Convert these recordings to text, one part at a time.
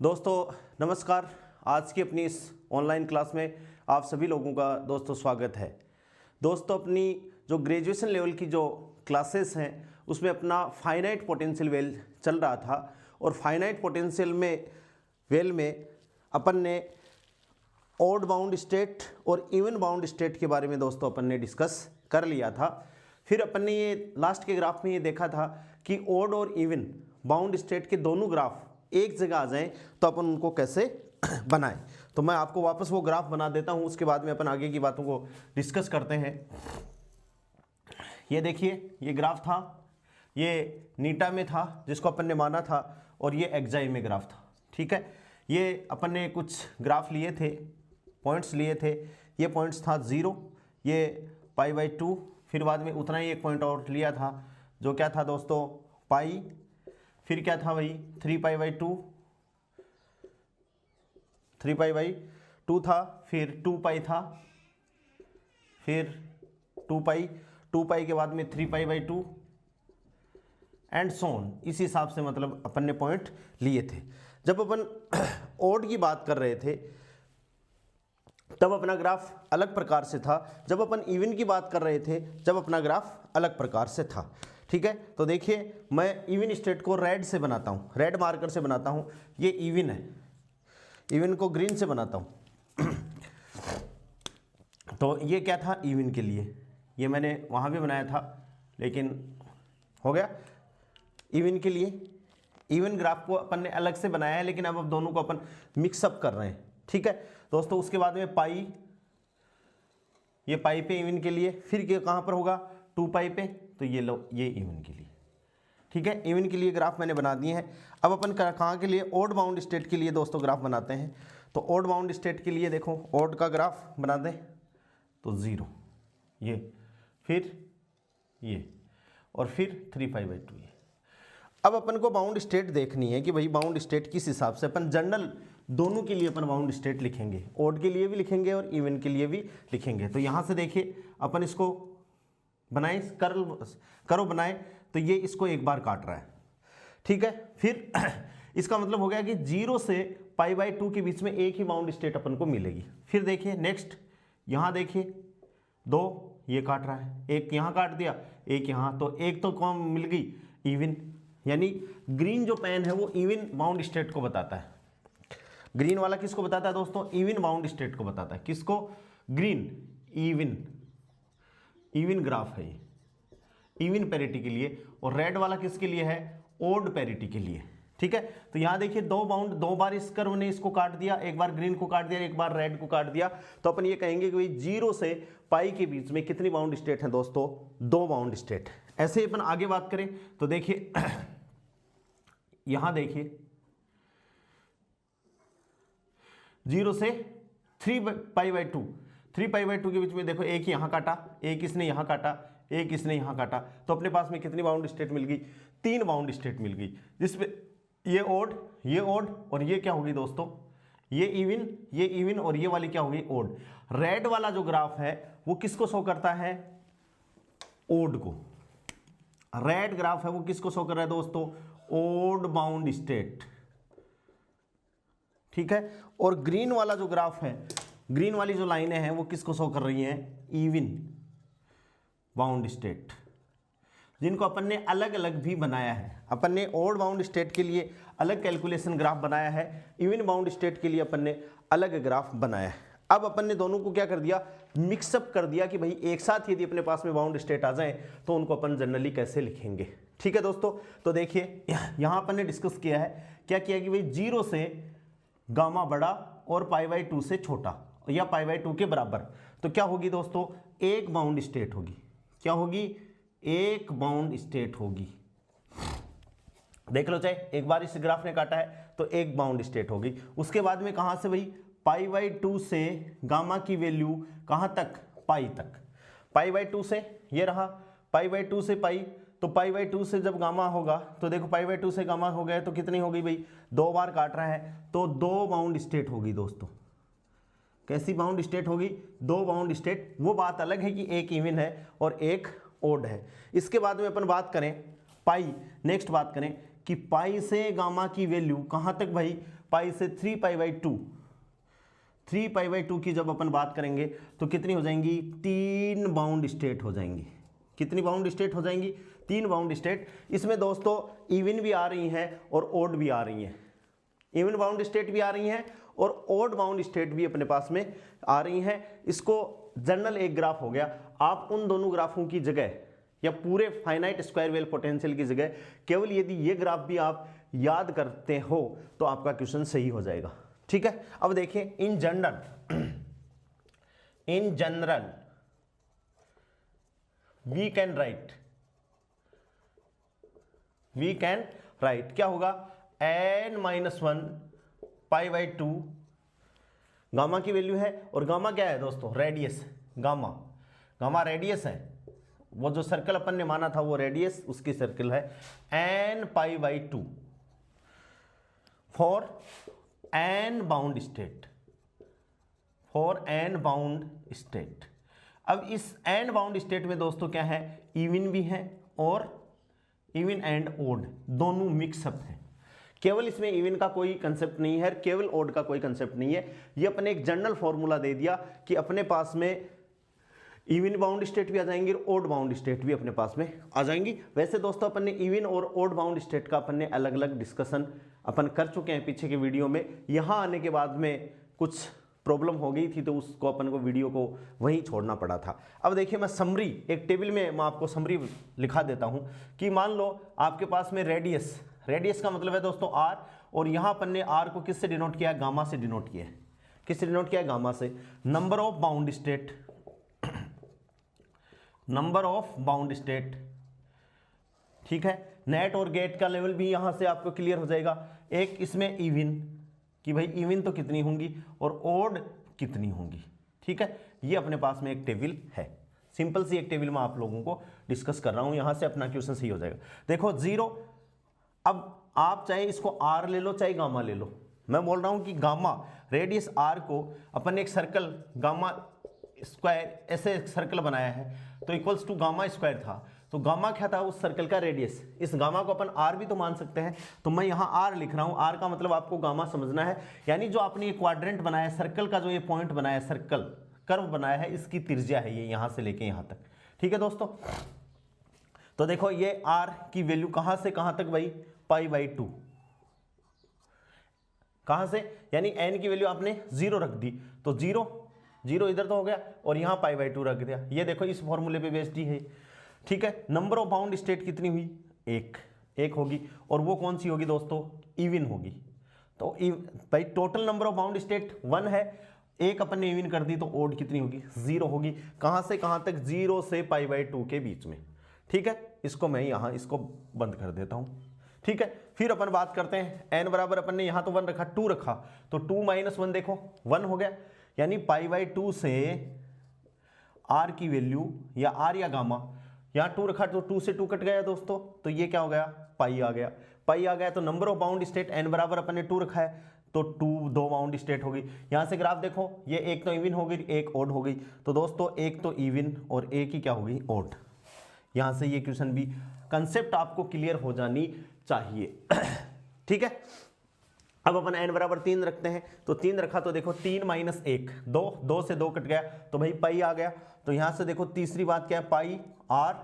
दोस्तों नमस्कार। आज की अपनी इस ऑनलाइन क्लास में आप सभी लोगों का दोस्तों स्वागत है। दोस्तों अपनी जो ग्रेजुएशन लेवल की जो क्लासेस हैं उसमें अपना फाइनाइट पोटेंशियल वेल चल रहा था और फाइनाइट पोटेंशियल वेल में अपन ने ऑड बाउंड स्टेट और इवन बाउंड स्टेट के बारे में दोस्तों अपन ने डिस्कस कर लिया था। फिर अपन ने ये लास्ट के ग्राफ में ये देखा था कि ऑड और इवन बाउंड स्टेट के दोनों ग्राफ एक जगह आ जाएं तो अपन उनको कैसे बनाएं। तो मैं आपको वापस वो ग्राफ बना देता हूं, उसके बाद में अपन आगे की बातों को डिस्कस करते हैं। ये देखिए, ये ग्राफ था, ये नीटा में था जिसको अपन ने माना था, और ये एक्साई में ग्राफ था। ठीक है, ये अपन ने कुछ ग्राफ लिए थे, पॉइंट्स लिए थे। ये पॉइंट्स था 0, ये π/2, फिर बाद में उतना ही एक पॉइंट और लिया था जो क्या था दोस्तों पाई, फिर क्या था भाई 3π/2 था, फिर 2π था, फिर 2π के बाद में 3π/2 एंड सो ऑन। इस हिसाब से मतलब अपन ने पॉइंट लिए थे। जब अपन ऑड की बात कर रहे थे तब अपना ग्राफ अलग प्रकार से था, जब अपन इवन की बात कर रहे थे जब अपना ग्राफ अलग प्रकार से था। ठीक है, तो देखिए मैं इवन स्टेट को रेड से बनाता हूँ, रेड मार्कर से बनाता हूँ। ये इवन है, इवन को ग्रीन से बनाता हूँ। तो ये क्या था इवन के लिए, ये मैंने वहाँ भी बनाया था लेकिन हो गया। इवन के लिए इवन ग्राफ को अपन ने अलग से बनाया है, लेकिन अब दोनों को अपन मिक्सअप कर रहे हैं। ठीक है दोस्तों, उसके बाद में पाई, ये पाई पे इवन के लिए, फिर कहाँ पर होगा 2π पे, तो ये लो ये इवन के लिए। ठीक है, इवन के लिए ग्राफ मैंने बना दिए हैं। अब अपन कहाँ के लिए ऑड बाउंड स्टेट के लिए दोस्तों ग्राफ बनाते हैं। तो ऑड बाउंड स्टेट के लिए देखो, ऑड का ग्राफ बना दें तो 0, ये फिर ये और फिर 3π/2 ये। अब अपन को बाउंड स्टेट देखनी है कि भाई बाउंड स्टेट किस हिसाब से अपन जनरल दोनों के लिए अपन बाउंड स्टेट लिखेंगे, ऑड के लिए भी लिखेंगे और इवन के लिए भी लिखेंगे। तो यहाँ से देखिए अपन इसको बनाए, करो बनाए, तो ये इसको एक बार काट रहा है। ठीक है, फिर इसका मतलब हो गया कि 0 से π/2 के बीच में एक ही बाउंड स्टेट अपन को मिलेगी। फिर देखिए नेक्स्ट, यहाँ देखिए 2 ये काट रहा है, एक यहाँ काट दिया, एक यहाँ, तो एक तो कौन मिल गई इवन, यानी ग्रीन जो पेन है वो इवन बाउंड स्टेट को बताता है। ग्रीन वाला किसको बताता है दोस्तों, इवन बाउंड स्टेट को बताता है। किसको, ग्रीन, इवन ग्राफ है ये, इवन पैरिटी के लिए, और रेड वाला किसके लिए है, ओड पैरिटी के लिए। ठीक है, तो यहां देखिए दो बार इस कर्व ने इसको काट दिया, एक बार ग्रीन को काट दिया, एक बार रेड को काट दिया। तो अपन ये कहेंगे कि भाई 0 से पाई के बीच में कितनी बाउंड स्टेट है दोस्तों, 2 बाउंड स्टेट। ऐसे ही अपन आगे बात करें तो देखिए यहां देखिए 0 से 3π/2 के बीच में देखो, एक यहां काटा, एक इसने यहां काटा, एक इसने यहां काटा, तो अपने पास में कितनी बाउंड स्टेट मिल गई, 3 बाउंड स्टेट मिल गई, जिसमें ये ऑड और ये क्या होगी दोस्तों, ये इवन और ये वाली क्या होगी ऑड। रेड वाला जो ग्राफ है वो किसको शो करता है, ऑड को। रेड ग्राफ है वो किसको शो कर रहा है दोस्तों, ऑड बाउंड स्टेट। ठीक है, और ग्रीन वाला जो ग्राफ है, ग्रीन वाली जो लाइनें हैं वो किसको शो कर रही हैं, इवन बाउंड स्टेट, जिनको अपन ने अलग अलग भी बनाया है। अपन ने ऑड बाउंड स्टेट के लिए अलग कैलकुलेशन ग्राफ बनाया है, इवन बाउंड स्टेट के लिए अपन ने अलग ग्राफ बनाया है। अब अपन ने दोनों को क्या कर दिया, मिक्सअप कर दिया कि भाई एक साथ यदि अपने पास में बाउंड स्टेट आ जाए तो उनको अपन जनरली कैसे लिखेंगे। ठीक है दोस्तों, तो देखिए यहां अपन ने डिस्कस किया है, क्या किया कि भाई 0 से गामा बड़ा और π/2 से छोटा या π/2 के बराबर, तो क्या होगी दोस्तों, एक बाउंड स्टेट होगी। क्या होगी, एक बाउंड स्टेट होगी। देख लो, चाहे एक बार इस ग्राफ ने काटा है तो एक बाउंड स्टेट होगी। उसके बाद में कहां से भाई, π/2 से गामा की वैल्यू कहां तक, पाई तक। π/2 से ये रहा, π/2 से पाई, तो π/2 से जब गामा होगा तो देखो π/2 से गामा हो गया तो कितनी होगी भाई, 2 बार काट रहा है तो 2 बाउंड स्टेट होगी दोस्तों। कैसी बाउंड स्टेट होगी, 2 बाउंड स्टेट। वो बात अलग है कि एक इवन है और एक ओड है। इसके बाद में अपन बात करें पाई, नेक्स्ट बात करें कि पाई से गामा की वैल्यू कहाँ तक भाई, पाई से 3π/2, 3π/2 की जब अपन बात करेंगे तो कितनी हो जाएंगी, 3 बाउंड स्टेट हो जाएंगी। कितनी बाउंड स्टेट हो जाएंगी, 3 बाउंड स्टेट। इसमें दोस्तों इवन भी आ रही हैं और ओड भी आ रही हैं, इवन बाउंड स्टेट भी आ रही हैं और ओड बाउंड स्टेट भी अपने पास में आ रही हैं। इसको जनरल एक ग्राफ हो गया। आप उन दोनों ग्राफों की जगह या पूरे फाइनाइट स्क्वायर वेल पोटेंशियल की जगह केवल यदि ये ग्राफ भी आप याद करते हो तो आपका क्वेश्चन सही हो जाएगा। ठीक है, अब देखिए in general we can write क्या होगा, n-1 π/2 गामा की वैल्यू है। और गामा क्या है दोस्तों, रेडियस। गामा रेडियस है, वो जो सर्कल अपन ने माना था वो रेडियस उसकी सर्कल है, n π/2 for n bound state. अब इस n बाउंड स्टेट में दोस्तों क्या है, इवन भी है और इवन एंड ओड दोनों मिक्सअप है। केवल इसमें इवन का कोई कंसेप्ट नहीं है, केवल ओड का कोई कंसेप्ट नहीं है। ये अपने एक जनरल फॉर्मूला दे दिया कि अपने पास में इवन बाउंड स्टेट भी आ जाएंगी और ओड बाउंड स्टेट भी अपने पास में आ जाएंगी। वैसे दोस्तों अपन ने इवन और ओड बाउंड स्टेट का अपन ने अलग अलग डिस्कशन अपन कर चुके हैं पीछे के वीडियो में। यहाँ आने के बाद में कुछ प्रॉब्लम हो गई थी तो उसको अपन को वीडियो को वहीं छोड़ना पड़ा था। अब देखिए मैं समरी एक टेबल में मैं आपको समरी लिखा देता हूँ कि मान लो आपके पास में रेडियस का मतलब है दोस्तों r, और यहाँ अपन ने r को किससे डिनोट किया है, गामा से डिनोट किया है। किससे डिनोट किया है, गामा से। नंबर ऑफ बाउंड स्टेट, ठीक है। नेट और गेट का लेवल भी यहाँ से आपको क्लियर हो जाएगा। एक इसमें इवन कि भाई इवन तो कितनी होंगी और ओड कितनी होंगी, ठीक है। ये अपने पास में एक टेबल है, सिंपल सी एक टेबल में आप लोगों को डिस्कस कर रहा हूँ, यहाँ से अपना क्वेश्चन सही हो जाएगा। देखो 0, अब आप चाहे इसको r ले लो चाहे गामा ले लो। मैं बोल रहा हूँ कि गामा रेडियस r को अपन एक सर्कल गामा स्क्वायर ऐसे एक सर्कल बनाया है तो इक्वल्स टू गामा स्क्वायर था। तो गामा क्या था, उस सर्कल का रेडियस। इस गामा को अपन r भी तो मान सकते हैं, तो मैं यहाँ r लिख रहा हूँ। r का मतलब आपको गामा समझना है, यानी जो आपने ये क्वाड्रेंट बनाया सर्कल का, जो ये पॉइंट बनाया सर्कल कर्व बनाया है, इसकी त्रिज्या है ये यहाँ से लेके यहाँ तक, ठीक है दोस्तों। तो देखो ये r की वैल्यू कहाँ से कहाँ तक भाई, π/2। कहाँ से, यानी n की वैल्यू आपने 0 रख दी तो 0 इधर तो हो गया और यहाँ π/2 रख दिया। ये देखो इस फॉर्मूले पे बेस्ड ही है, ठीक है। नंबर ऑफ बाउंड स्टेट कितनी हुई, एक होगी, और वो कौन सी होगी दोस्तों, इवन होगी। तो भाई total number of bound state 1 है, एक अपन ने इवन कर दी तो ओड कितनी होगी, 0 होगी। कहाँ से कहाँ तक, 0 से π/2 के बीच में, ठीक है। इसको मैं यहाँ इसको बंद कर देता हूँ, ठीक है। फिर अपन बात करते हैं n बराबर, अपन ने यहाँ तो 1 रखा, 2 रखा, तो 2 - 1 देखो 1 हो गया, यानी π/2 से r की वैल्यू या r या गामा, यहाँ 2 रखा तो 2 से 2 कट गया दोस्तों, तो ये क्या हो गया, पाई आ गया। तो number of bound state n बराबर अपन ने 2 रखा है तो 2 बाउंड स्टेट होगी। यहाँ से ग्राफ देखो, ये एक तो इवन हो गई, एक ओड हो गई। तो दोस्तों एक तो इवन और एक ही क्या होगी, ओड। यहाँ से ये क्वेश्चन भी कंसेप्ट आपको क्लियर हो जानी चाहिए, ठीक है। अब अपन n बराबर 3 रखते हैं, तो 3 रखा तो देखो 3 - 1 2 से 2 कट गया तो भाई पाई आ गया। तो यहाँ से देखो तीसरी बात क्या है, पाई r,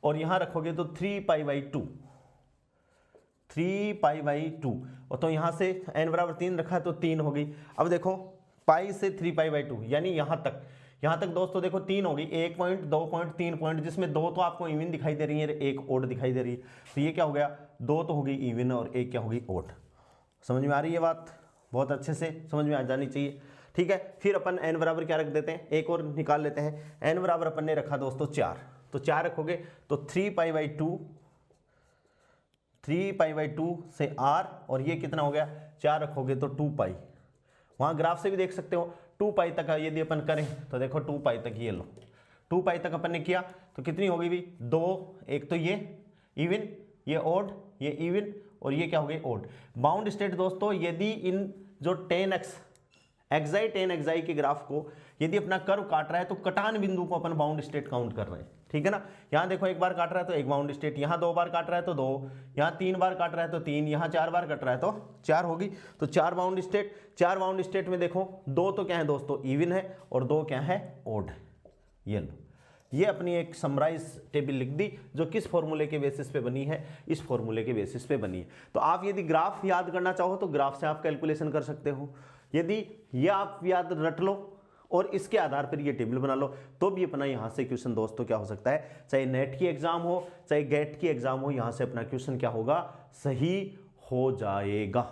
और यहाँ रखोगे तो 3π/2 और तो यहाँ से n बराबर 3 रखा तो 3 हो गई। अब देखो पाई से 3π/2 यानी यहाँ तक दोस्तों देखो 3 होगी, 1 पॉइंट 2 पॉइंट 3 पॉइंट, जिसमें 2 तो आपको इवन दिखाई दे रही है, एक ओड दिखाई दे रही है। तो ये क्या हो गया, 2 तो होगी इवन और एक क्या होगी, ओड। समझ में आ रही है बात, बहुत अच्छे से समझ में आ जानी चाहिए, ठीक है। फिर अपन n बराबर क्या रख देते हैं, एक और निकाल लेते हैं। n बराबर अपन ने रखा दोस्तों 4, तो 4 रखोगे तो 3π/2 से r, और ये कितना हो गया, 4 रखोगे तो 2π। वहाँ ग्राफ से भी देख सकते हो 2π तक यदि अपन करें तो देखो 2π तक, ये लो 2π तक अपन ने किया तो कितनी होगी भी, 2, एक तो ये इवन, ये ओड, ये इवन, और ये क्या हो गई, ओड। बाउंड स्टेट दोस्तों यदि इन जो 10x एक्साई टेन एक्साई के ग्राफ को यदि अपना कर्व काट रहा है तो कटान बिंदु को अपन बाउंड स्टेट काउंट कर रहे हैं, ठीक है ना। यहाँ देखो एक बार काट रहा है तो एक बाउंड स्टेट, यहाँ 2 बार काट रहा है तो 2, यहाँ 3 बार काट रहा है तो 3, यहाँ 4 बार कट रहा है तो 4 होगी। तो 4 बाउंड स्टेट, 4 बाउंड स्टेट में देखो 2 तो क्या है दोस्तों इवन है और 2 क्या है ओड है। ये लो, ये अपनी एक समराइज टेबल लिख दी जो किस फॉर्मूले के बेसिस पे बनी है, इस फॉर्मूले के बेसिस पे बनी है। तो आप यदि ग्राफ याद करना चाहो तो ग्राफ से आप कैलकुलेशन कर सकते हो, यदि ये आप याद रट लो और इसके आधार पर ये टेबल बना लो तो भी अपना यहाँ से क्वेश्चन दोस्तों क्या हो सकता है, चाहे नेट की एग्जाम हो चाहे गेट की एग्जाम हो, यहाँ से अपना क्वेश्चन क्या होगा, सही हो जाएगा,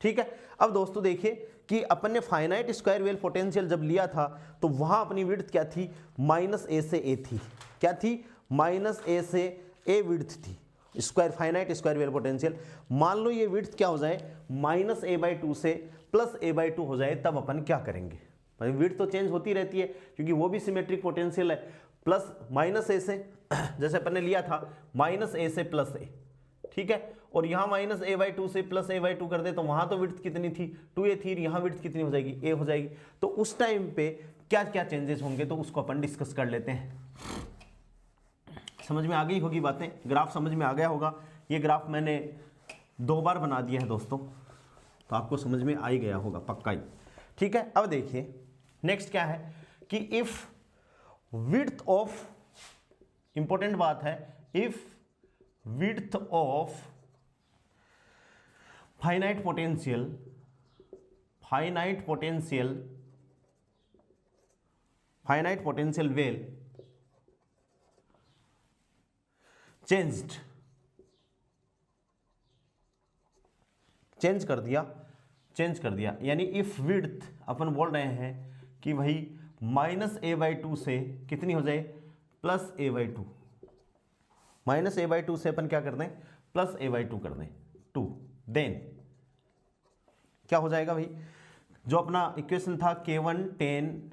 ठीक है। अब दोस्तों देखिए कि अपन ने फाइनाइट स्क्वायर वेल पोटेंशियल जब लिया था तो वहां अपनी विड्थ क्या थी, -a से a थी, क्या थी, -a से a विड्थ थी square finite square well potential. मान लो ये विड्थ क्या हो जाए -a/2 से +a/2 हो जाए, तब अपन क्या करेंगे, विड्थ तो चेंज होती रहती है क्योंकि वो भी सिमेट्रिक पोटेंशियल है। प्लस -a से जैसे अपन ने लिया था -a से +a, ठीक है, और यहाँ -a/2 से +a/2 कर दे तो वहां तो विड्थ कितनी थी 2a थी, यहाँ विड्थ कितनी हो जाएगी a हो जाएगी। तो उस टाइम पे क्या क्या चेंजेस होंगे तो उसको अपन डिस्कस कर लेते हैं। समझ में आ गई होगी बातें, ग्राफ समझ में आ गया होगा। ये ग्राफ मैंने 2 बार बना दिया है दोस्तों, तो आपको समझ में आ ही गया होगा पक्का ही, ठीक है। अब देखिए नेक्स्ट क्या है कि इफ विड्थ ऑफ, इंपॉर्टेंट बात है, if width of finite potential well change कर दिया यानी इफ विड्थ अपन बोल रहे हैं कि भाई -a/2 से कितनी हो जाए +a/2, -a/2 से अपन क्या कर दें +a/2 कर दें 2, देन क्या हो जाएगा भाई, जो अपना इक्वेशन था k1 10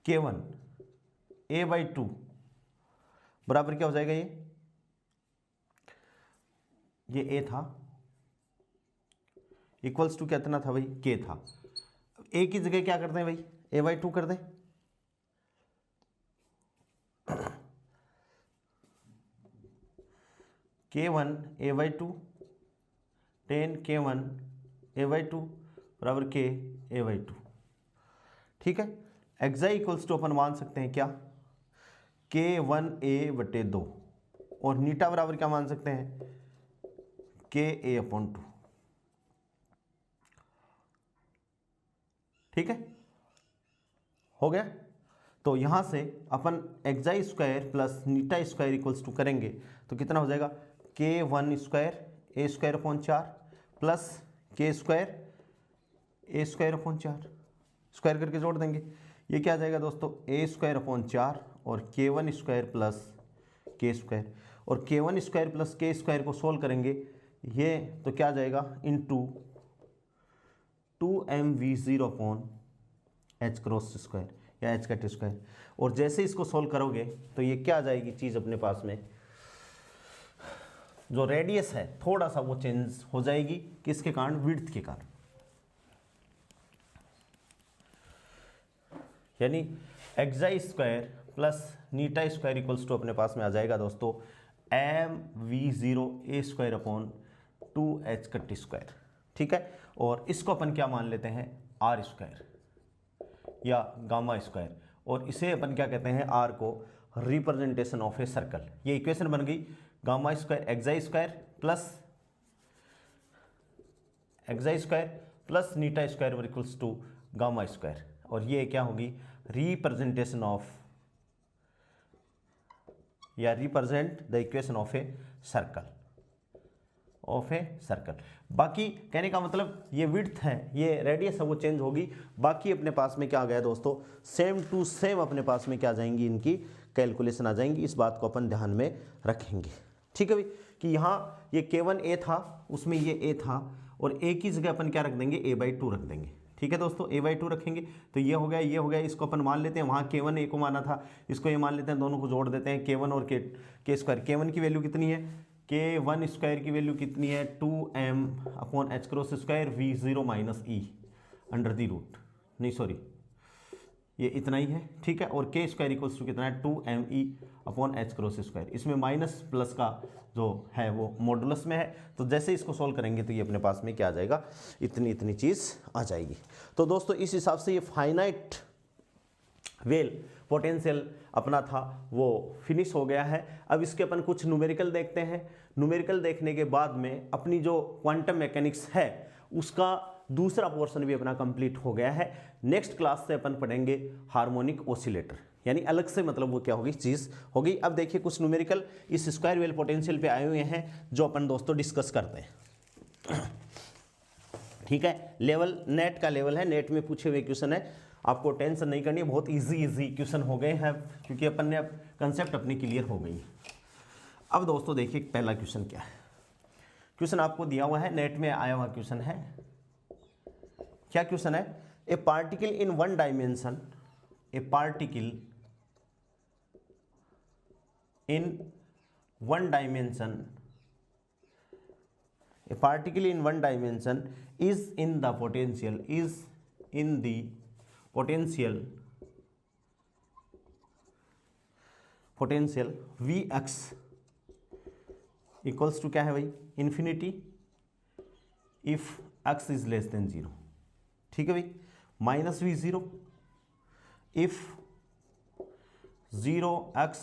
k1 a/2 बराबर क्या हो जाएगा, ये a था इक्वल्स टू कितना था भाई k था, a की जगह क्या करते हैं भाई a/2 कर दें, k1 a/2 10 k1 a/2 बराबर k a/2, ठीक है। एक्साई इक्वल्स टू अपन मान सकते हैं क्या k1a/2 और नीटा बराबर क्या मान सकते हैं ka/2, ठीक है, हो गया। तो यहां से अपन xi square plus Neeta square equals to करेंगे तो कितना हो जाएगा k1 square a²/4 plus k² a²/4, square करके जोड़ देंगे, ये क्या आ जाएगा दोस्तों a²/4 और k1 स्क्वायर प्लस k², और k1 स्क्वायर प्लस k² को सोल्व करेंगे ये तो क्या आ जाएगा इनटू 2mv0/h² या h², और जैसे इसको सोल्व करोगे तो ये क्या आ जाएगी चीज़ अपने पास में, जो रेडियस है थोड़ा सा वो चेंज हो जाएगी, किसके कारण, विड्थ के कारण, यानी xi square plus Neeta square equals to अपने पास में आ जाएगा दोस्तों mv0a²/2h², ठीक है। और इसको अपन क्या मान लेते हैं r² या गामा स्क्वायर, और इसे अपन क्या कहते हैं r को रिप्रेजेंटेशन ऑफ ए सर्कल। ये इक्वेशन बन गई gamma square xi square plus Neeta square equals to gamma square, और ये क्या होगी रिप्रेजेंटेशन ऑफ या represent the equation of a circle, बाकी कहने का मतलब ये विड्थ है, ये रेडियस है वो चेंज होगी, बाकी अपने पास में क्या आ गया दोस्तों सेम टू सेम अपने पास में क्या आ जाएंगी, इनकी कैलकुलेशन आ जाएंगी। इस बात को अपन ध्यान में रखेंगे, ठीक है भाई, कि यहाँ ये k1 a था उसमें ये a था, और a की जगह अपन क्या रख देंगे a/2 रख देंगे, ठीक है दोस्तों a/2 रखेंगे तो ये हो गया, इसको अपन मान लेते हैं, वहाँ k1 a को माना था, इसको ये मान लेते हैं, दोनों को जोड़ देते हैं k1 और k²। k1 की वैल्यू कितनी है, k1² की वैल्यू कितनी है 2m/h² v0 - e, under the root, नहीं सॉरी ये इतना ही है, ठीक है। और के स्क्वायर इक्वल्स टू कितना है 2me upon H cross square. इसमें माइनस प्लस का जो है वो मॉडुलस में है, तो जैसे इसको सॉल्व करेंगे तो ये अपने पास में क्या आ जाएगा, इतनी इतनी चीज़ आ जाएगी। तो दोस्तों इस हिसाब से ये फाइनाइट वेल पोटेंशियल अपना था वो फिनिश हो गया है। अब इसके अपन कुछ न्यूमेरिकल देखते हैं। न्यूमेरिकल देखने के बाद में अपनी जो क्वांटम मैकेनिक्स है उसका दूसरा पोर्शन भी अपना कंप्लीट हो गया है। नेक्स्ट क्लास से अपन पढ़ेंगे हार्मोनिक ऑसिलेटर, यानी अलग से मतलब वो क्या होगी चीज़ होगी। अब देखिए कुछ न्यूमेरिकल इस स्क्वायर वेल पोटेंशियल पे आए हुए हैं जो अपन दोस्तों डिस्कस करते हैं, ठीक है। लेवल नेट का लेवल है, नेट में पूछे हुए क्वेश्चन है, आपको टेंशन नहीं करनी है, बहुत इजी क्वेश्चन हो गए हैं क्योंकि अपन ने अब कंसेप्ट अपनी क्लियर हो गई। अब दोस्तों देखिए पहला क्वेश्चन क्या है। क्वेश्चन आपको दिया हुआ है, नेट में आया हुआ क्वेश्चन है। क्या क्वेश्चन है, ए particle in one dimension, A particle in one dimension, a particle in one dimension is in the potential Vx equals to क्या है भाई infinity if x is less than 0, ठीक है भाई, minus V0 if 0x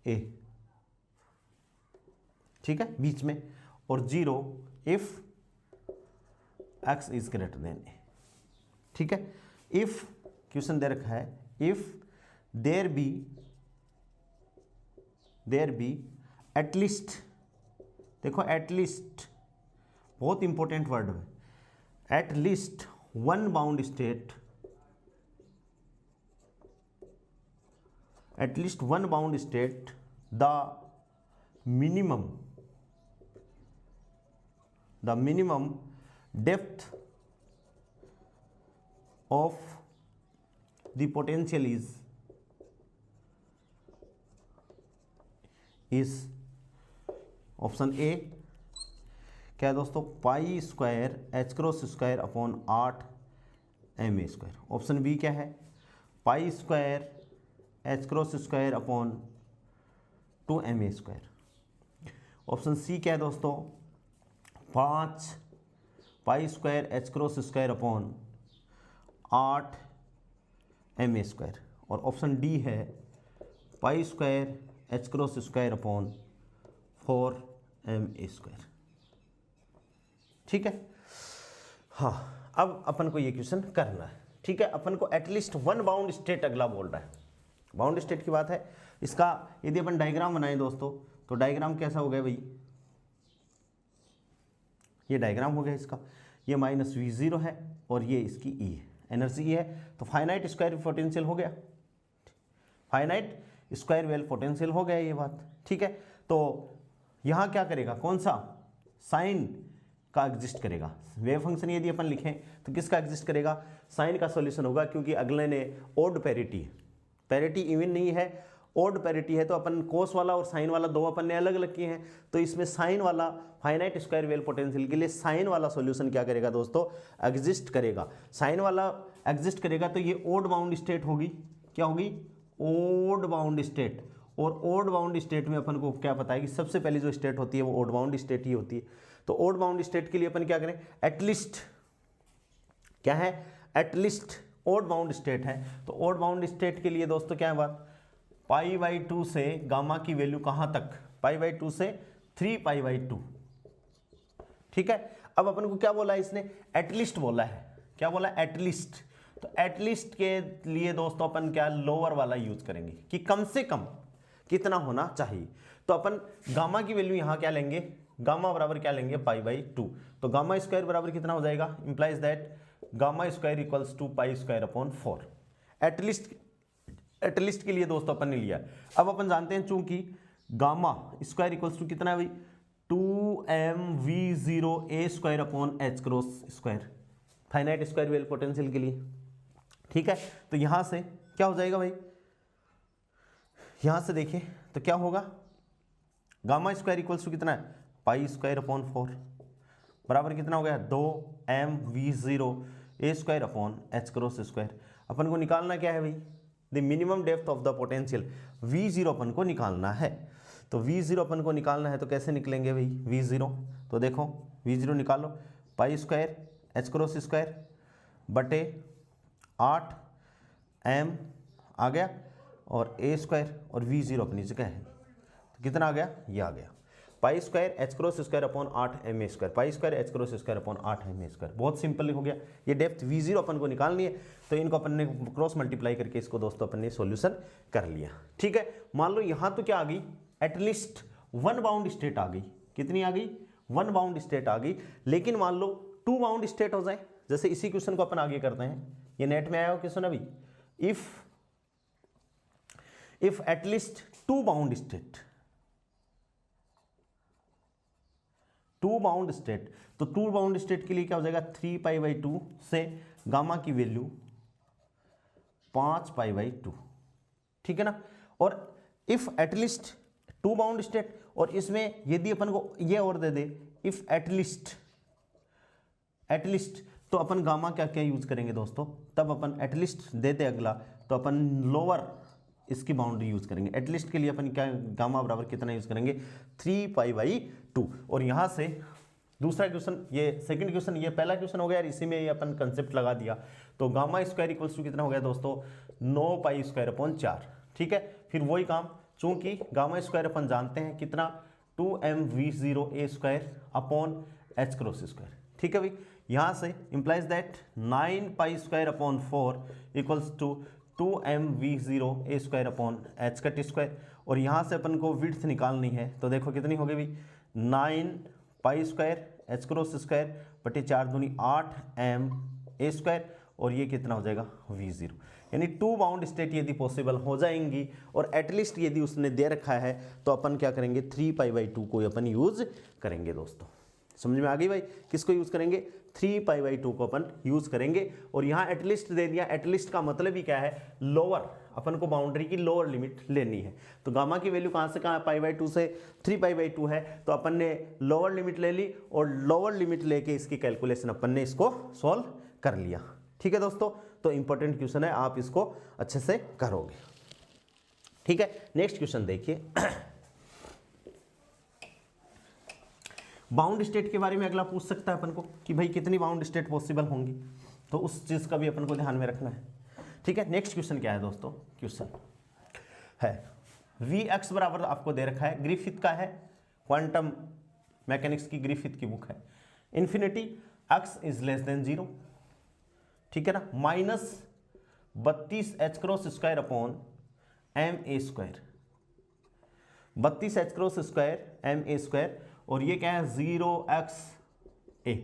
a, ठीक है, बीच में, और 0 if x is greater than ए, ठीक है। इफ क्वेश्चन दे रखा है इफ देयर बी एटलीस्ट, देखो एटलीस्ट बहुत इंपॉर्टेंट वर्ड है, at least one bound state, at least one bound state the minimum depth of the potential is option a क्या है दोस्तों, pi square H cross square upon 8 M A square. Option b क्या है, pi square H cross square upon 2 m ए square. Option C क्या है दोस्तों, 5 pi square H cross square upon 8 M A square. और option D है pi square H cross square upon 4 M ए square, ठीक है। हाँ अब अपन को ये क्वेश्चन करना है, ठीक है। अपन को एटलीस्ट वन बाउंड स्टेट अगला बोल रहा है, बाउंड स्टेट की बात है। इसका यदि अपन डायग्राम बनाएं दोस्तों तो डायग्राम कैसा हो गया भाई, ये डायग्राम हो गया इसका, ये माइनस V0 है और ये इसकी E है, एनर्जी है, तो फाइनाइट स्क्वायर पोटेंशियल हो गया, फाइनाइट स्क्वायर वेल पोटेंशियल हो गया ये बात, ठीक है। तो यहाँ क्या करेगा, कौन सा साइन का एग्जिस्ट करेगा, वेव फंक्शन यदि अपन लिखें तो किसका एग्जिस्ट करेगा, साइन का सॉल्यूशन होगा, क्योंकि अगले ने ओड पैरिटी है, पैरिटी इवन नहीं है, ओड पैरिटी है, तो अपन कोस वाला और साइन वाला दो अपन ने अलग अलग किए हैं, तो इसमें साइन वाला फाइनाइट स्क्वायर वेल पोटेंशियल के लिए साइन वाला सॉल्यूशन क्या करेगा दोस्तों, एग्जिस्ट करेगा। साइन वाला एग्जिस्ट करेगा तो ये ओड बाउंड स्टेट होगी, क्या होगी, ओड बाउंड स्टेट। और ओड बाउंड स्टेट में अपन को क्या पता है कि सबसे पहली जो स्टेट होती है वो ओड बाउंड स्टेट ही होती है। तो ओड बाउंड स्टेट के लिए अपन क्या करें, एटलीस्ट क्या है, एटलीस्ट ओड बाउंड स्टेट है, तो ओड बाउंड स्टेट के लिए दोस्तों क्या है बात, π/2 से गामा की वैल्यू कहाँ तक, π/2 से 3π/2, ठीक है। अब अपन को क्या बोला है इसने, एटलीस्ट बोला है, क्या बोला, एटलीस्ट। तो एटलीस्ट के लिए दोस्तों अपन क्या लोअर वाला यूज करेंगे कि कम से कम कितना होना चाहिए। तो अपन गामा की वैल्यू यहाँ क्या लेंगे, गामा बराबर क्या लेंगे, π/2। तो गामा स्क्वायर बराबर कितना हो जाएगा, implies that gamma square equals to pi square upon 4। At least के लिए दोस्तों अपन ने लिया। अब अपन जानते हैं चूंकि गामा स्क्वायर इक्वल्स टू कितना है भाई, 2mV0a square upon H cross square, finite square well potential के लिए, ठीक है। तो यहां से क्या हो जाएगा भाई, यहां से देखिए तो क्या होगा, गामा स्क्वायर इक्वल्स टू कितना है, पाई स्क्वायर अपॉन 4 बराबर कितना हो गया, 2mV0 a square upon H cross square. अपन को निकालना क्या है भाई, the minimum depth of the potential V0 अपन को निकालना है। तो V0 अपन को निकालना है तो कैसे निकलेंगे भाई V0, तो देखो V0 निकालो, पाई स्क्वायर एच क्रॉस स्क्वायर बटे 8m आ गया और ए स्क्वायर और V0 अपनी जगह है, तो कितना आ गया, ये आ गया पाई square H cross square upon 8m square, पाई square H cross square upon 8m square. बहुत सिंपल हो गया। ये डेप्थ V0 अपन को निकालनी है, तो इनको अपन ने क्रॉस मल्टीप्लाई करके इसको दोस्तों अपन ने सॉल्यूशन कर लिया। ठीक है, मान लो यहाँ तो क्या आ गई, एटलीस्ट वन बाउंड स्टेट आ गई। कितनी आ गई, वन बाउंड स्टेट आ गई। लेकिन मान लो टू बाउंड स्टेट हो जाए, जैसे इसी क्वेश्चन को अपन आगे करते हैं, ये नेट में आया हो क्वेश्चन अभी, if at least two bound state, two bound state, तो टू बाउंड स्टेट के लिए क्या हो जाएगा 3π/2 से गामा की वैल्यू 5π/2, ठीक है ना। और if at least two bound state, और इसमें यदि अपन को ये और दे दे इफ एटलीस्ट तो अपन गामा क्या क्या यूज करेंगे दोस्तों, तब अपन एटलीस्ट देते अगला तो अपन लोअर इसकी बाउंड्री यूज करेंगे। एटलीस्ट के लिए अपन क्या गामा बराबर कितना यूज करेंगे 3π/2। और यहाँ से दूसरा क्वेश्चन, ये सेकंड क्वेश्चन, ये पहला क्वेश्चन हो गया यार, इसी में ये अपन कंसेप्ट लगा दिया। तो गामा स्क्वायर इक्वल्स टू कितना हो गया दोस्तों 9π²/4। ठीक है, फिर वही काम, चूंकि गामा स्क्वायर अपन जानते हैं कितना 2mV0a² upon H cross square. ठीक है भाई, यहाँ से implies that 9π²/4 equals to 2mV0a² upon h cut square. और यहाँ से अपन को विड्थ निकालनी है, तो देखो कितनी हो गई भाई 9π² एच क्रॉस स्क्वायर बटे 4 दूनी 8ma², और ये कितना हो जाएगा V0। यानी टू बाउंड स्टेट यदि पॉसिबल हो जाएंगी और एटलीस्ट यदि उसने दे रखा है तो अपन क्या करेंगे 3π/2 को अपन यूज करेंगे दोस्तों। समझ में आ गई भाई, किसको यूज करेंगे 3π/2 को अपन यूज करेंगे। और यहाँ एटलीस्ट दे दिया, एटलीस्ट का मतलब ही क्या है लोअर, अपन को बाउंड्री की लोअर लिमिट लेनी है। तो गामा की वैल्यू कहाँ से कहाँ π/2 से 3π/2 है, तो अपन ने लोअर लिमिट ले ली और लोअर लिमिट लेके इसकी कैलकुलेशन अपन ने इसको सॉल्व कर लिया। ठीक है दोस्तों, तो इंपॉर्टेंट क्वेश्चन है, आप इसको अच्छे से करोगे। ठीक है, नेक्स्ट क्वेश्चन देखिए। बाउंड स्टेट के बारे में अगला पूछ सकता है अपन को कि भाई कितनी बाउंड स्टेट पॉसिबल होंगी, तो उस चीज का भी अपन को ध्यान में रखना है। ठीक है, नेक्स्ट क्वेश्चन क्या है दोस्तों, क्वेश्चन है Vx बराबर आपको दे रखा है, ग्रिफिथ का है, क्वांटम मैकेनिक्स की ग्रिफिथ की बुक है, infinity x is less than 0, ठीक है ना, -32h² upon ma², 32h² ma², और ये क्या है 0xa,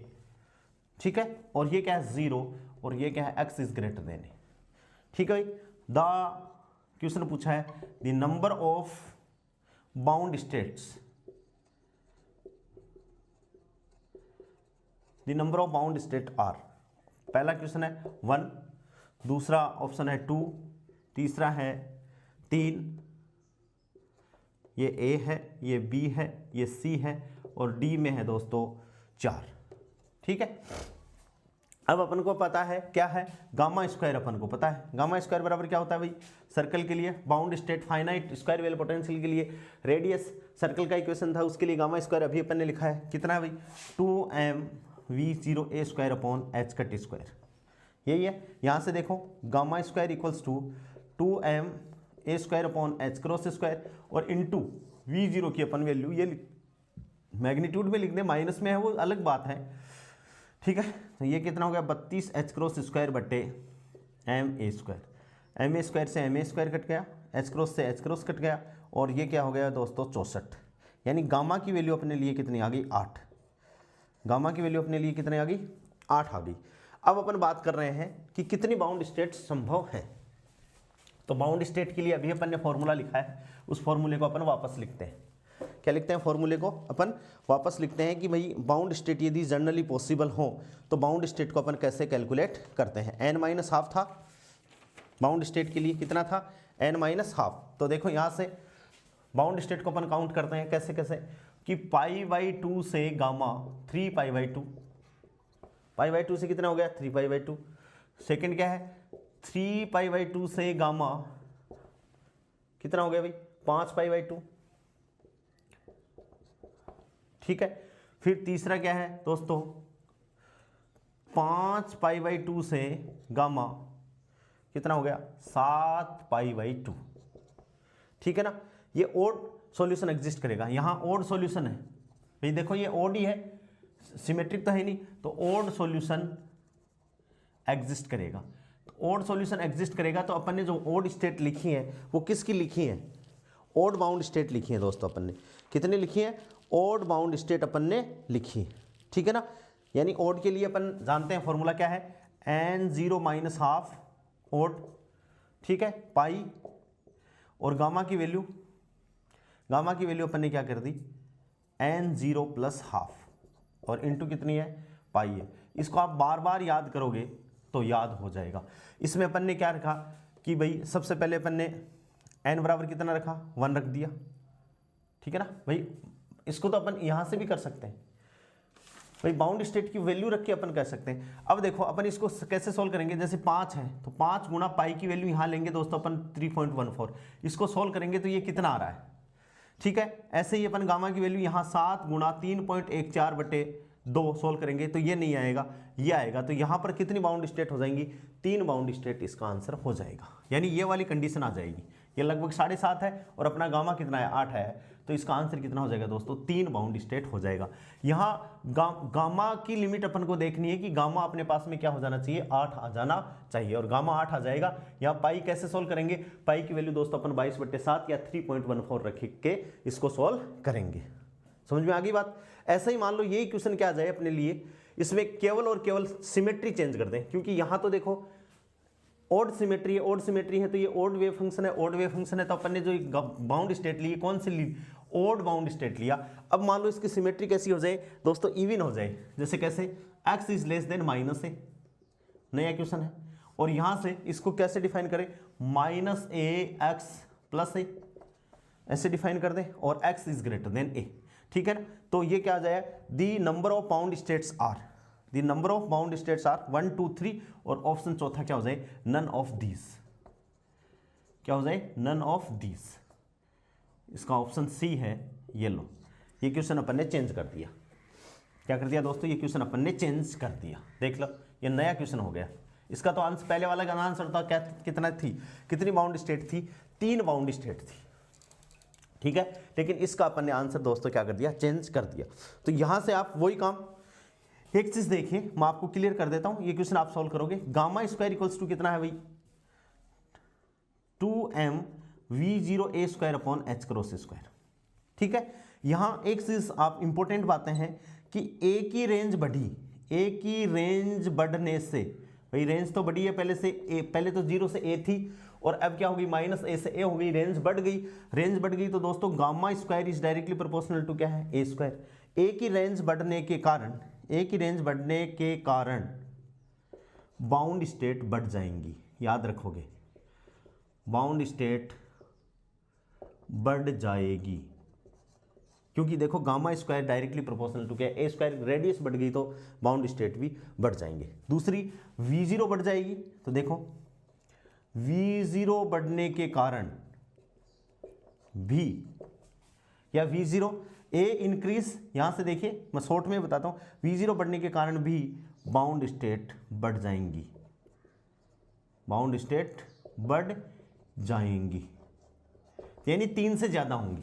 ठीक है, और ये क्या है 0, और ये क्या है x इज ग्रेटर देन ए। ठीक है भाई, द क्वेश्चन पूछा है the number of bound states, the number of bound state are. पहला क्वेश्चन है 1, दूसरा ऑप्शन है 2, तीसरा है 3, ये ए है, ये बी है, ये सी है, और डी में है दोस्तों 4। ठीक है, अब अपन को पता है क्या है गामा स्क्वायर, अपन को पता है गामा स्क्वायर बराबर क्या होता है भाई, सर्कल के लिए bound state finite square well potential के लिए रेडियस सर्कल का इक्वेशन था, उसके लिए गामा स्क्वायर अभी अपन ने लिखा है कितना है भाई 2mV0a² upon h cut square, यही है। यहाँ से देखो gamma square equals to 2ma² upon H cross square, और इंटू V0 की अपन वैल्यू ये मैग्नीट्यूड में लिख दे, माइनस में है वो अलग बात है। ठीक है, तो ये कितना हो गया 32h² बटे ma², ma² से ma² कट गया, h क्रॉस से h क्रॉस कट गया, और ये क्या हो गया दोस्तों 64। यानी गामा की वैल्यू अपने लिए कितनी आ गई 8, गामा की वैल्यू अपने लिए कितनी आ गई 8 आ गई। अब अपन बात कर रहे हैं कि कितनी बाउंड स्टेट संभव है, तो बाउंड स्टेट के लिए अभी अपन ने फॉर्मूला लिखा है, उस फॉर्मूले को अपन वापस लिखते हैं। क्या लिखते हैं, फॉर्मूले को अपन वापस लिखते हैं कि भाई बाउंड स्टेट यदि जनरली पॉसिबल हो तो बाउंड स्टेट को अपन कैसे कैलकुलेट करते हैं। n-1 था बाउंड स्टेट के लिए, कितना था n-1। तो देखो यहाँ से बाउंड स्टेट को अपन काउंट करते हैं कैसे कैसे, कि π/2 से गामा 3π/2, पाई बाई 2 से कितना हो गया 3 पाई बाई 2। सेकेंड क्या है 3 पाई बाई 2 से गामा कितना हो गया भाई 5 पाई बाई 2। ठीक है, फिर तीसरा क्या है दोस्तों 5 पाई बाई 2 से गामा कितना हो गया 7 पाई बाई 2। ठीक है ना, ये ओड सॉल्यूशन एग्जिस्ट करेगा, यहां ओड सॉल्यूशन है भाई, देखो ये ओड ही है, सिमेट्रिक तो है नहीं, तो ओड सॉल्यूशन एग्जिस्ट करेगा। तो ओड सॉल्यूशन एग्जिस्ट करेगा तो अपन ने जो ओड स्टेट लिखी है वो किसकी लिखी है, ओड बाउंड स्टेट लिखी है दोस्तों अपन ने, कितने लिखी है ओड बाउंड स्टेट अपन ने लिखी है। ठीक है ना, यानी ओड के लिए अपन जानते हैं फॉर्मूला क्या है n0 माइनस हाफ ओड। ठीक है, पाई और गामा की वैल्यू अपन ने क्या कर दी n0 प्लस हाफ और इंटू कितनी है पाई है। इसको आप बार बार याद करोगे तो याद हो जाएगा। इसमें अपन ने क्या रखा कि भाई सबसे पहले अपन ने n बराबर कितना रखा 1 रख दिया। ठीक है ना भाई, इसको तो अपन यहां से भी कर सकते हैं भाई, बाउंड स्टेट की वैल्यू रख के अपन कर सकते हैं। अब देखो अपन इसको कैसे सोल्व करेंगे, जैसे 5 है तो 5 गुना पाई की वैल्यू यहां लेंगे दोस्तों अपन 3.14, इसको सोल्व करेंगे तो ये कितना आ रहा है। ठीक है, ऐसे ही अपन गामा की वैल्यू यहाँ 7 गुना 3.14/2 सोल्व करेंगे तो ये नहीं आएगा, ये आएगा। तो यहाँ पर कितनी बाउंड स्टेट हो जाएंगी 3 बाउंड स्टेट, इसका आंसर हो जाएगा। यानी ये वाली कंडीशन आ जाएगी, ये लगभग 7.5 है और अपना गामा कितना है 8 है, तो इसका आंसर कितना हो जाएगा दोस्तों 3 बाउंड स्टेट हो जाएगा। यहाँ गामा की लिमिट अपन को देखनी है कि गामा अपने पास में क्या हो जाना चाहिए 8 आ जाना चाहिए, और गामा 8 आ जाएगा। यहाँ पाई कैसे सोल्व करेंगे, पाई की वैल्यू दोस्तों अपन 22/7 या 3.14 रख के इसको सोल्व करेंगे। समझ में आ गई बात। ऐसा ही मान लो यही क्वेश्चन क्या आ जाए अपने लिए, इसमें केवल और केवल सिमेट्री चेंज कर दें, क्योंकि यहाँ तो देखो ओड सिमेट्री है, ओड सिमेट्री है तो ये ओड वेव फंक्शन है, ओड वेव फंक्शन है तो अपन ने जो बाउंड स्टेट ली कौन सी ली ओड बाउंड स्टेट लिया। अब मान लो इसकी सिमेट्री कैसी हो जाए दोस्तों इवन हो जाए, जैसे कैसे x is less than minus a, नया क्वेश्चन है, और यहां से इसको कैसे डिफाइन करें -ax प्लस ए, ऐसे डिफाइन कर दें, और x इज ग्रेटर देन ए। ठीक है ना, तो ये क्या आ जाए the number of bound states are, the number of bound states are 1 2 3, और ऑप्शन चौथा क्या हो जाए नन ऑफ दीज, क्या हो जाए नन ऑफ दीज, इसका ऑप्शन सी है। ये लो ये क्वेश्चन अपन ने चेंज कर दिया, क्या कर दिया दोस्तों ये क्वेश्चन अपन ने चेंज कर दिया, देख लो ये नया क्वेश्चन हो गया। इसका तो आंसर पहले वाला का आंसर था क्या, कितना थी कितनी बाउंड स्टेट थी 3 बाउंड स्टेट थी। ठीक है, लेकिन इसका अपन ने आंसर दोस्तों क्या कर दिया चेंज कर दिया। तो यहां से आप वही काम, एक चीज देखिए मैं आपको क्लियर कर देता हूं, ये क्वेश्चन आप सॉल्व करोगे गामा स्क्वायर इक्वल्स टू कितना है भाई 2m v0a² upon h cross square. ठीक है, यहां एक चीज आप इंपॉर्टेंट बातें हैं कि a की रेंज बढ़ी, a की रेंज बढ़ने से भाई रेंज तो बढ़ी है पहले से पहले तो 0 से a थी और अब क्या होगी -a से a हो गई, रेंज बढ़ गई, रेंज बढ़ गई तो दोस्तों gamma square is directly proportional to क्या है a स्क्वायर। a की रेंज बढ़ने के कारण, a की रेंज बढ़ने के कारण बाउंड स्टेट बढ़ जाएंगी, याद रखोगे बाउंड स्टेट बढ़ जाएगी, क्योंकि देखो gamma square directly proportional to क्या है a स्क्वायर, रेडियस बढ़ गई तो बाउंड स्टेट भी बढ़ जाएंगे। दूसरी v0 बढ़ जाएगी, तो देखो v0 बढ़ने के कारण भी, या v0 a इंक्रीज, यहां से देखिए मैं शॉर्ट में बताता हूं v0 बढ़ने के कारण भी बाउंड स्टेट बढ़ जाएंगी, बाउंड स्टेट बढ़ जाएंगी, यानी 3 से ज्यादा होंगी,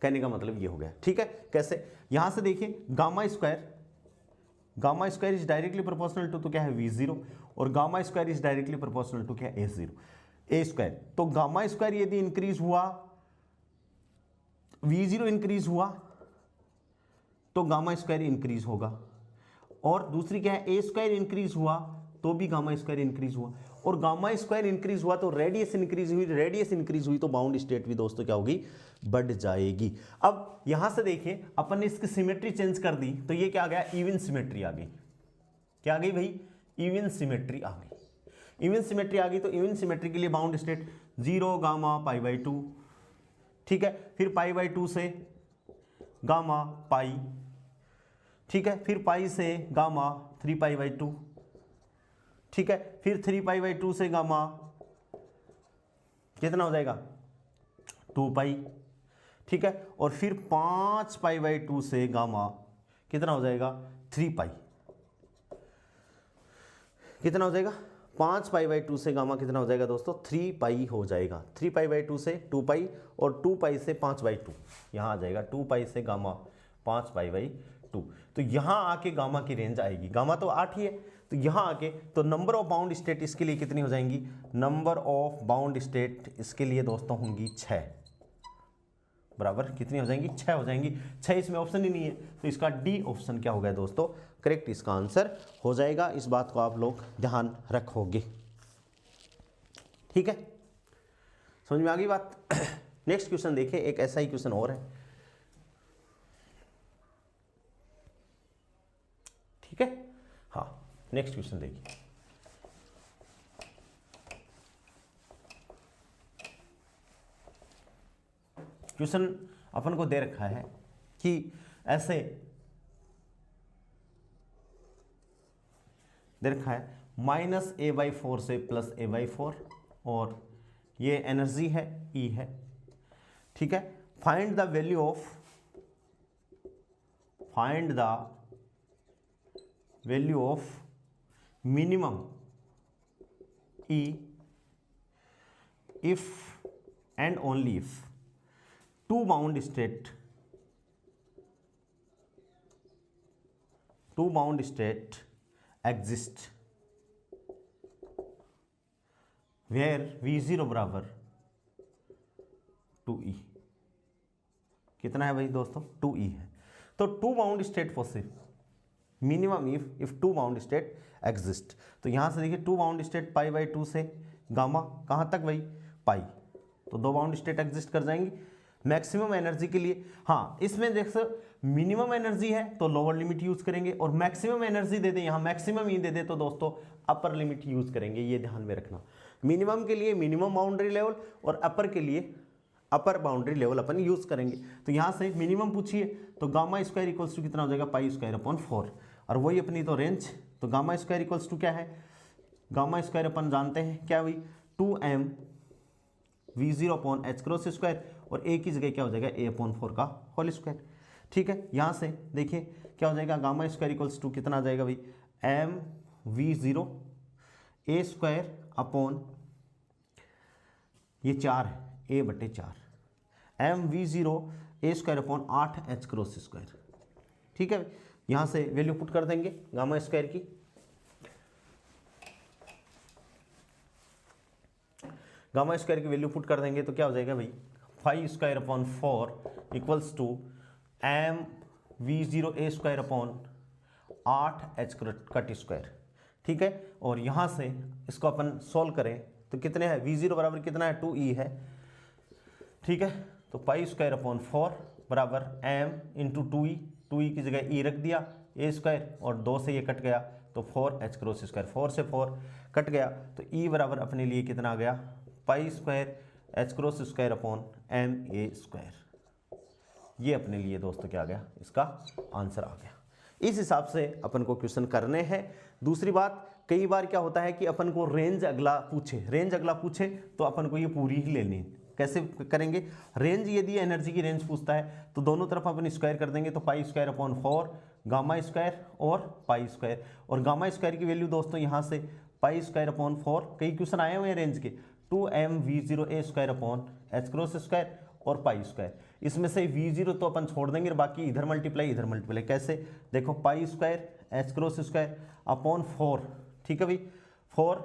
कहने का मतलब ये हो गया। ठीक है, कैसे यहां से देखिए gamma square is directly proportional to तो क्या है v0, और gamma square is directly proportional to क्या है a स्क्वायर। तो गामा स्क्वायर यदि इंक्रीज हुआ, v0 इंक्रीज हुआ तो गामा स्क्वायर इंक्रीज होगा, और दूसरी क्या है a स्क्वायर इंक्रीज हुआ तो भी गामा स्क्वायर इंक्रीज हुआ, और गामा स्क्वायर इंक्रीज हुआ तो रेडियस इंक्रीज हुई, रेडियस इंक्रीज हुई तो बाउंड स्टेट भी दोस्तों क्या होगी बढ़ जाएगी। अब यहां से देखिए अपन ने इसकी सिमेट्री चेंज कर दी तो ये क्या आ गया इवन सिमेट्री आ गई, क्या आ गई भाई इवन सिमेट्री आ गई। इवन सिमेट्री आ गई तो इवन सिमेट्री के लिए बाउंड स्टेट 0 गामा π/2, ठीक है, फिर π/2 से गामा पाई, ठीक है, फिर पाई से गामा 3π/2, ठीक है, फिर 3π/2 से गामा कितना हो जाएगा 2π, ठीक है, और फिर 5π/2 से गामा कितना हो जाएगा 3π, कितना हो जाएगा 5π/2 से गामा कितना हो जाएगा दोस्तों 3π हो जाएगा। 3π/2 से 2π और 2π से 5/2, यहाँ आ जाएगा 2π से गामा 5π/2। तो यहाँ आके गामा की रेंज आएगी, गामा तो 8 ही है, तो यहाँ आके तो नंबर ऑफ बाउंड स्टेट इसके लिए कितनी हो जाएंगी, नंबर ऑफ बाउंड स्टेट इसके लिए दोस्तों होंगी 6, बराबर कितनी हो जाएंगी 6 हो जाएंगी। 6 इसमें ऑप्शन ही नहीं है, तो इसका डी ऑप्शन क्या हो गया दोस्तों करेक्ट, इसका आंसर हो जाएगा। इस बात को आप लोग ध्यान रखोगे, ठीक है, समझ में आ गई बात। नेक्स्ट क्वेश्चन देखिए, एक ऐसा ही क्वेश्चन और है, ठीक है, हाँ नेक्स्ट क्वेश्चन देखिए। क्वेश्चन अपन को दे रखा है कि ऐसे दे रखा है -a/4 से +a/4 और ये एनर्जी है E है, ठीक है, find the value of minimum E if and only if two bound state exist where V0 बराबर 2E, कितना है भाई दोस्तों 2E है। तो two bound state possible, minimum if two bound state exist. तो यहाँ से देखिए टू बाउंड स्टेट π/2 से गामा कहाँ तक भाई पाई, तो दो बाउंड स्टेट एग्जिस्ट कर जाएंगी। मैक्सिमम एनर्जी के लिए, हाँ इसमें देख सर मिनिमम एनर्जी है तो लोअर लिमिट यूज करेंगे, और मैक्सिमम एनर्जी दे दे यहाँ मैक्सिमम ही दे दे तो दोस्तों अपर लिमिट यूज करेंगे, ये ध्यान में रखना। मिनिमम के लिए मिनिमम बाउंड्री लेवल और अपर के लिए अपर बाउंड्री लेवल अपन यूज करेंगे। तो यहाँ से मिनिमम पूछिए तो गामा स्क्वायर इक्वल्स टू कितना हो जाएगा π²/4, और वही अपनी तो रेंज, तो गामा स्क्वायर इक्वल्स टू क्या है, गामा स्क्वायर अपन जानते हैं क्या हुई 2m V0/h² और a की जगह क्या हो जाएगा a/4 का होल स्क्वायर, ठीक है। यहाँ से देखिए क्या हो जाएगा गामा स्क्वायर इक्वल्स टू कितना आ जाएगा भाई m V0 a² ये 4 है a/4 m V0 a²/8h², ठीक है। यहाँ से वैल्यू पुट कर देंगे गामा स्क्वायर की, गामा स्क्वायर की वैल्यू पुट कर देंगे तो क्या हो जाएगा भाई 5²/4 equals to m V0 a²/8h², ठीक है। और यहाँ से इसको अपन सोल्व करें तो कितने हैं, V0 बराबर कितना है 2E है, ठीक है। तो π²/4 बराबर m इंटू 2E, 2E की जगह E रख दिया a² और 2 से ये कट गया तो 4h², 4 से 4 कट गया तो E बराबर अपने लिए कितना आ गया π²h²/ma², ये अपने लिए दोस्तों क्या आ गया, इसका आंसर आ गया। इस हिसाब से अपन को क्वेश्चन करने हैं। दूसरी बात, कई बार क्या होता है कि अपन को रेंज अगला पूछे तो अपन को ये पूरी ही लेनी है। कैसे करेंगे, रेंज यदि एनर्जी की रेंज पूछता है तो दोनों तरफ अपन स्क्वायर कर देंगे, तो π²/4 गामा स्क्वायर और π², और गामा स्क्वायर की वैल्यू दोस्तों यहाँ से π²/4, कई क्वेश्चन आए हुए हैं रेंज के 2m V0 a²/h² और π², इसमें से V0 तो अपन छोड़ देंगे, बाकी इधर मल्टीप्लाई, कैसे देखो π²h²/4, ठीक है भाई 4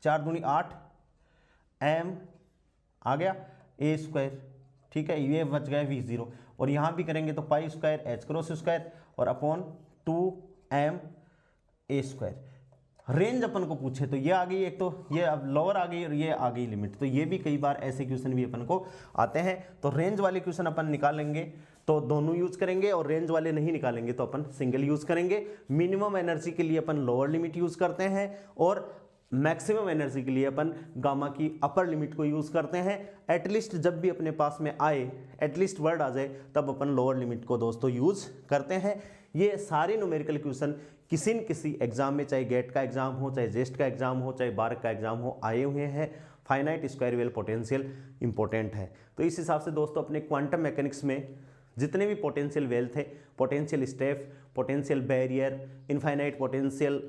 4 दूनी 8 m आ गया a², ठीक है, ये बच गया V0, और यहाँ भी करेंगे तो π²h² और अपॉन 2m a²। रेंज अपन को पूछे तो ये आ गई, एक तो ये अब लोअर आ गई और ये आ गई लिमिट, तो ये भी कई बार ऐसे क्वेश्चन भी अपन को आते हैं। तो रेंज वाले क्वेश्चन अपन निकालेंगे तो दोनों यूज करेंगे, और रेंज वाले नहीं निकालेंगे तो अपन सिंगल यूज करेंगे। मिनिमम एनर्जी के लिए अपन लोअर लिमिट यूज करते हैं, और मैक्सिमम एनर्जी के लिए अपन गामा की अपर लिमिट को यूज करते हैं। एटलीस्ट जब भी अपने पास में आए, एटलीस्ट वर्ड आ जाए, तब अपन लोअर लिमिट को दोस्तों यूज करते हैं। ये सारे न्यूमेरिकल क्वेश्चन किसी न किसी एग्जाम में, चाहे गेट का एग्जाम हो, चाहे जेस्ट का एग्जाम हो, चाहे बार्क का एग्जाम हो, आए हुए हैं। Finite square well potential important है। तो इस हिसाब से दोस्तों अपने क्वांटम मैकेनिक्स में जितने भी पोटेंशियल वेल थे, potential step, potential barrier, infinite potential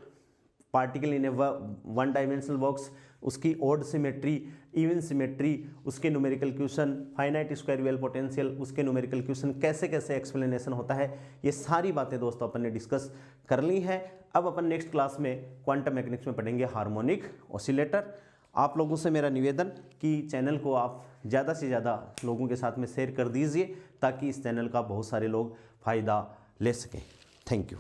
particle in A one dimensional box, उसकी ओड सिमेट्री, इवन सिमेट्री, उसके numerical question, finite square well potential, उसके न्यूमेरिकल क्वेश्चन, कैसे कैसे एक्सप्लेनेशन होता है, ये सारी बातें दोस्तों अपन ने डिस्कस कर ली हैं। अब अपन नेक्स्ट क्लास में क्वांटम मैकेनिक्स में पढ़ेंगे हार्मोनिक ऑसिलेटर। आप लोगों से मेरा निवेदन कि चैनल को आप ज़्यादा से ज़्यादा लोगों के साथ में शेयर कर दीजिए ताकि इस चैनल का बहुत सारे लोग फ़ायदा ले सकें। Thank you.